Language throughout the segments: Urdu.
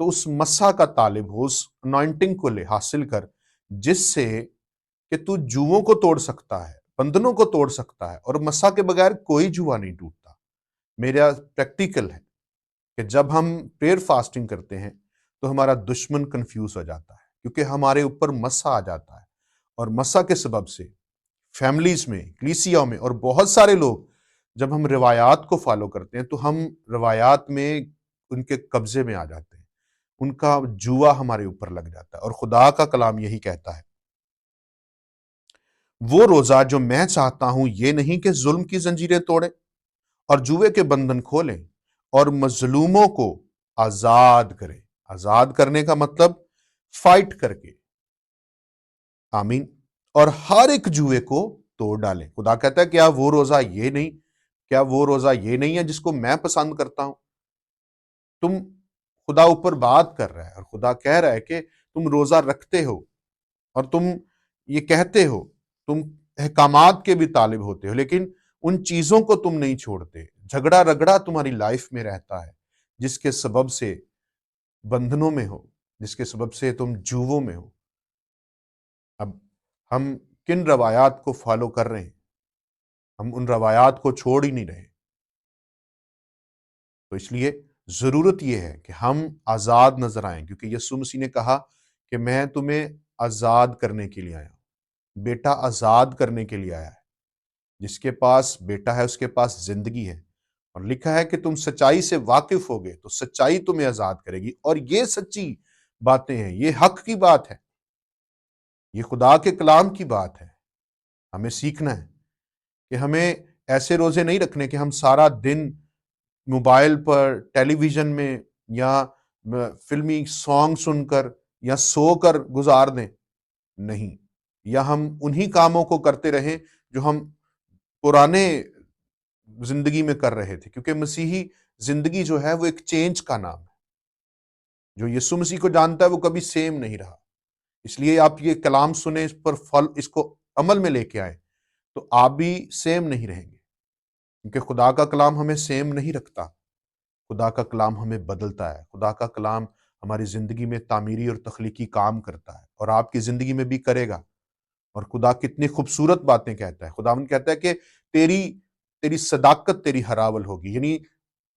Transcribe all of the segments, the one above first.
تو اس مسا کا طالب ہو، اس انوائنٹنگ کو لے، حاصل کر، جس سے کہ تو جوؤں کو توڑ سکتا ہے، بندھنوں کو توڑ سکتا ہے، اور مسا کے بغیر کوئی جوا نہیں ٹوٹتا۔ میرا پریکٹیکل ہے کہ جب ہم پریئر فاسٹنگ کرتے ہیں تو ہمارا دشمن کنفیوز ہو جاتا ہے، کیونکہ ہمارے اوپر مسا آ جاتا ہے، اور مسا کے سبب سے فیملیز میں، کلیسیاؤں میں، اور بہت سارے لوگ جب ہم روایات کو فالو کرتے ہیں تو ہم روایات میں ان کے قبضے میں آ جاتے ہیں، ان کا جوا ہمارے اوپر لگ جاتا ہے۔ اور خدا کا کلام یہی کہتا ہے، وہ روزہ جو میں چاہتا ہوں یہ نہیں کہ ظلم کی زنجیریں توڑے اور جوئے کے بندھن کھولیں اور مظلوموں کو آزاد کرے۔ آزاد کرنے کا مطلب فائٹ کر کے، آمین، اور ہر ایک جوئے کو توڑ ڈالیں۔ خدا کہتا ہے کیا وہ روزہ یہ نہیں ہے جس کو میں پسند کرتا ہوں؟ تم، خدا اوپر بات کر رہا ہے اور خدا کہہ رہا ہے کہ تم روزہ رکھتے ہو، اور تم یہ کہتے ہو، تم احکامات کے بھی طالب ہوتے ہو، لیکن ان چیزوں کو تم نہیں چھوڑتے۔ جھگڑا رگڑا تمہاری لائف میں رہتا ہے، جس کے سبب سے بندھنوں میں ہو، جس کے سبب سے تم جوؤں میں ہو۔ اب ہم کن روایات کو فالو کر رہے ہیں؟ ہم ان روایات کو چھوڑ ہی نہیں رہے۔ تو اس لیے ضرورت یہ ہے کہ ہم آزاد نظر آئیں، کیونکہ یسوع مسیح نے کہا کہ میں تمہیں آزاد کرنے کے لیے آیا ہوں۔ بیٹا آزاد کرنے کے لیے آیا ہے۔ جس کے پاس بیٹا ہے اس کے پاس زندگی ہے، اور لکھا ہے کہ تم سچائی سے واقف ہوگے تو سچائی تمہیں آزاد کرے گی، اور یہ سچی باتیں ہیں، یہ حق کی بات ہے، یہ خدا کے کلام کی بات ہے۔ ہمیں سیکھنا ہے کہ ہمیں ایسے روزے نہیں رکھنے کہ ہم سارا دن موبائل پر، ٹیلی ویژن میں، یا فلمی سانگ سن کر یا سو کر گزار دیں، نہیں، یا ہم انہی کاموں کو کرتے رہیں جو ہم پرانے زندگی میں کر رہے تھے، کیونکہ مسیحی زندگی جو ہے وہ ایک چینج کا نام ہے۔ جو یسوع مسیح کو جانتا ہے وہ کبھی سیم نہیں رہا۔ اس لیے آپ یہ کلام سنیں، اس پر اس کو عمل میں لے کے آئیں، تو آپ بھی سیم نہیں رہیں گے، کیونکہ خدا کا کلام ہمیں سیم نہیں رکھتا۔ خدا کا کلام ہمیں بدلتا ہے۔ خدا کا کلام ہماری زندگی میں تعمیری اور تخلیقی کام کرتا ہے، اور آپ کی زندگی میں بھی کرے گا۔ اور خدا کتنی خوبصورت باتیں کہتا ہے۔ خداوند کہتا ہے کہ تیری صداقت تیری ہراول ہوگی، یعنی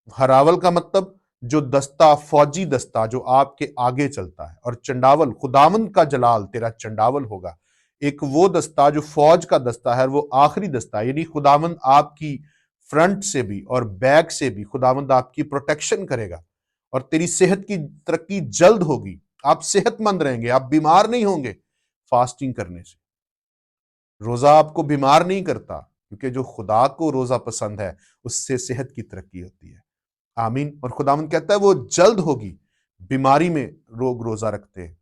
ہراول کا مطلب جو دستہ، فوجی دستہ جو آپ کے آگے چلتا ہے، اور چنڈاول، خداوند کا جلال تیرا چنڈاول ہوگا۔ ایک وہ دستہ جو فوج کا دستہ ہے، وہ آخری دستہ ہے، یعنی خداوند آپ کی فرنٹ سے بھی اور بیک سے بھی خداوند آپ کی پروٹیکشن کرے گا، اور تیری صحت کی ترقی جلد ہوگی۔ آپ صحت مند رہیں گے، آپ بیمار نہیں ہوں گے فاسٹنگ کرنے سے۔ روزہ آپ کو بیمار نہیں کرتا، کیونکہ جو خدا کو روزہ پسند ہے اس سے صحت کی ترقی ہوتی ہے، آمین۔ اور خداوند کہتا ہے وہ جلد ہوگی۔ بیماری میں لوگ روزہ رکھتے ہیں،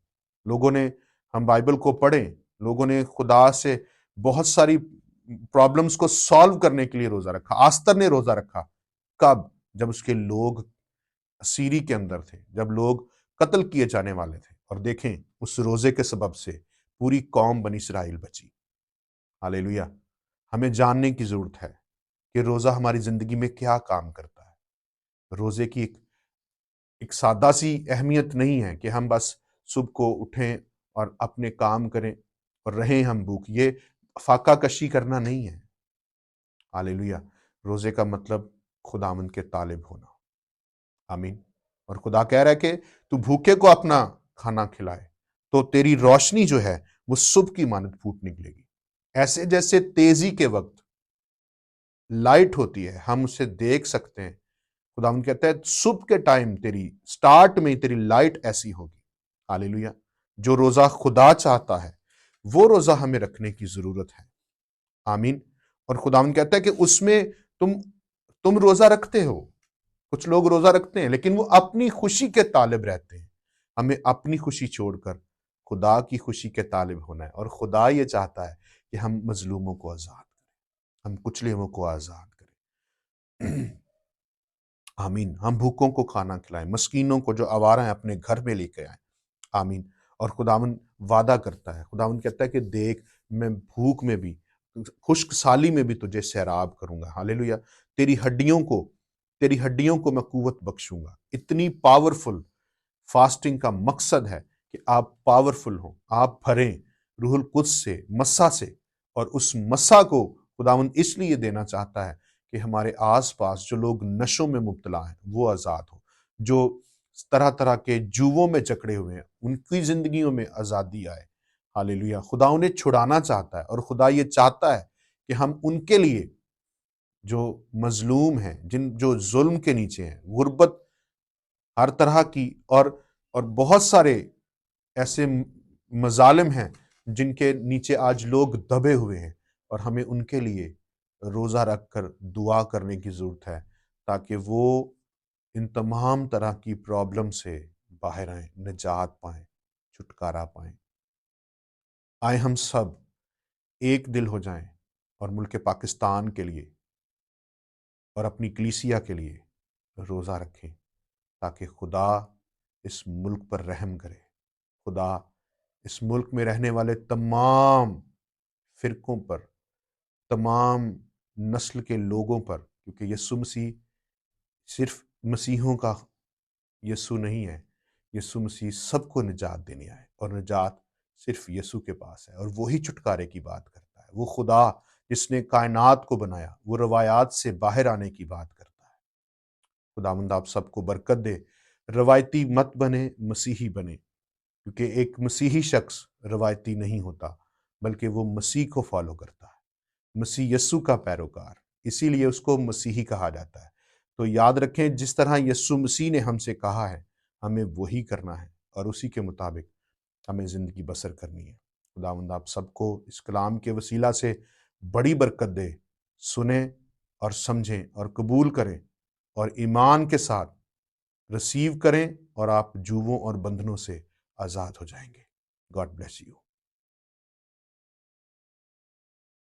لوگوں نے، ہم بائبل کو پڑھیں، لوگوں نے خدا سے بہت ساری پرابلمز کو سالو کرنے کے لیے روزہ رکھا۔ آستر نے روزہ رکھا، کب؟ جب اس کے لوگ سیری کے اندر تھے، جب لوگ قتل کیے جانے والے تھے، اور دیکھیں اس روزے کے سبب سے پوری قوم بنی اسرائیل بچی۔ ہاللیلویہ۔ ہمیں جاننے کی ضرورت ہے کہ روزہ ہماری زندگی میں کیا کام کرتا ہے۔ روزے کی ایک سادہ سی اہمیت نہیں ہے کہ ہم بس صبح کو اٹھیں اور اپنے کام کریں اور رہیں ہم بھوک، یہ فاقہ کشی کرنا نہیں ہے۔ ہاللیلویہ۔ روزے کا مطلب خداوند کے طالب ہونا، آمین۔ اور خدا کہہ رہا ہے کہ تو بھوکے کو اپنا کھانا کھلائے تو تیری روشنی جو ہے وہ صبح کی مانند پھوٹ نکلے گی۔ ایسے جیسے تیزی کے وقت لائٹ ہوتی ہے، ہم اسے دیکھ سکتے ہیں، خداوند کہتا ہے صبح کے ٹائم تیری سٹارٹ میں تیری لائٹ ایسی ہوگی۔ ہاللیلویہ۔ جو روزہ خدا چاہتا ہے وہ روزہ ہمیں رکھنے کی ضرورت ہے، آمین۔ اور خداوند کہتا ہے کہ اس میں تم روزہ رکھتے ہو، کچھ لوگ روزہ رکھتے ہیں لیکن وہ اپنی خوشی کے طالب رہتے ہیں۔ ہمیں اپنی خوشی چھوڑ کر خدا کی خوشی کے طالب ہونا ہے، اور خدا یہ چاہتا ہے کہ ہم مظلوموں کو آزاد کریں، ہم کچلے ہوئوں کو آزاد کریں، آمین۔ ہم بھوکوں کو کھانا کھلائیں، مسکینوں کو جو آوارہ ہیں اپنے گھر میں لے کے آئیں، آمین۔ اور خداوند وعدہ کرتا ہے، خداوند کہتا ہے کہ دیکھ میں بھوک میں بھی، خشک سالی میں بھی تجھے سیراب کروں گا، ہاللیلویہ۔ تیری ہڈیوں کو میں قوت بخشوں گا۔ اتنی پاورفل فاسٹنگ کا مقصد ہے کہ آپ پاورفل ہوں، آپ بھریں روح القدس سے، مسا سے، اور اس مسا کو خداوند اس لیے دینا چاہتا ہے کہ ہمارے آس پاس جو لوگ نشوں میں مبتلا ہیں وہ آزاد ہو، جو طرح طرح کے جوؤں میں جکڑے ہوئے ہیں ان کی زندگیوں میں آزادی آئے۔ ہاللیلویہ! خدا انہیں چھڑانا چاہتا ہے، اور خدا یہ چاہتا ہے کہ ہم ان کے لیے جو مظلوم ہیں، جو ظلم کے نیچے ہیں، غربت ہر طرح کی، اور بہت سارے ایسے مظالم ہیں جن کے نیچے آج لوگ دبے ہوئے ہیں، اور ہمیں ان کے لیے روزہ رکھ کر دعا کرنے کی ضرورت ہے تاکہ وہ ان تمام طرح کی پرابلم سے باہر آئیں، نجات پائیں، چھٹکارا پائیں۔ آئے ہم سب ایک دل ہو جائیں اور ملک پاکستان کے لیے اور اپنی کلیسیا کے لیے روزہ رکھیں تاکہ خدا اس ملک پر رحم کرے، خدا اس ملک میں رہنے والے تمام فرقوں پر، تمام نسل کے لوگوں پر، کیونکہ یسوع مسیح صرف مسیحوں کا یسوع نہیں ہے، یسوع مسیح سب کو نجات دینے آئے، اور نجات صرف یسوع کے پاس ہے، اور وہی چھٹکارے کی بات کرتا ہے۔ وہ خدا جس نے کائنات کو بنایا وہ روایات سے باہر آنے کی بات کرتا ہے۔ خداوند آپ سب کو برکت دے، روایتی مت بنے، مسیحی بنے، کیونکہ ایک مسیحی شخص روایتی نہیں ہوتا بلکہ وہ مسیح کو فالو کرتا ہے، مسیح یسوع کا پیروکار، اسی لیے اس کو مسیحی کہا جاتا ہے۔ تو یاد رکھیں جس طرح یسوع مسیح نے ہم سے کہا ہے ہمیں وہی کرنا ہے، اور اسی کے مطابق ہمیں زندگی بسر کرنی ہے۔ خداوند آپ سب کو اس کلام کے وسیلہ سے بڑی برکت دے، سنیں اور سمجھیں اور قبول کریں اور ایمان کے ساتھ ریسیو کریں، اور آپ جوؤں اور بندھنوں سے آزاد ہو جائیں گے۔ God bless you.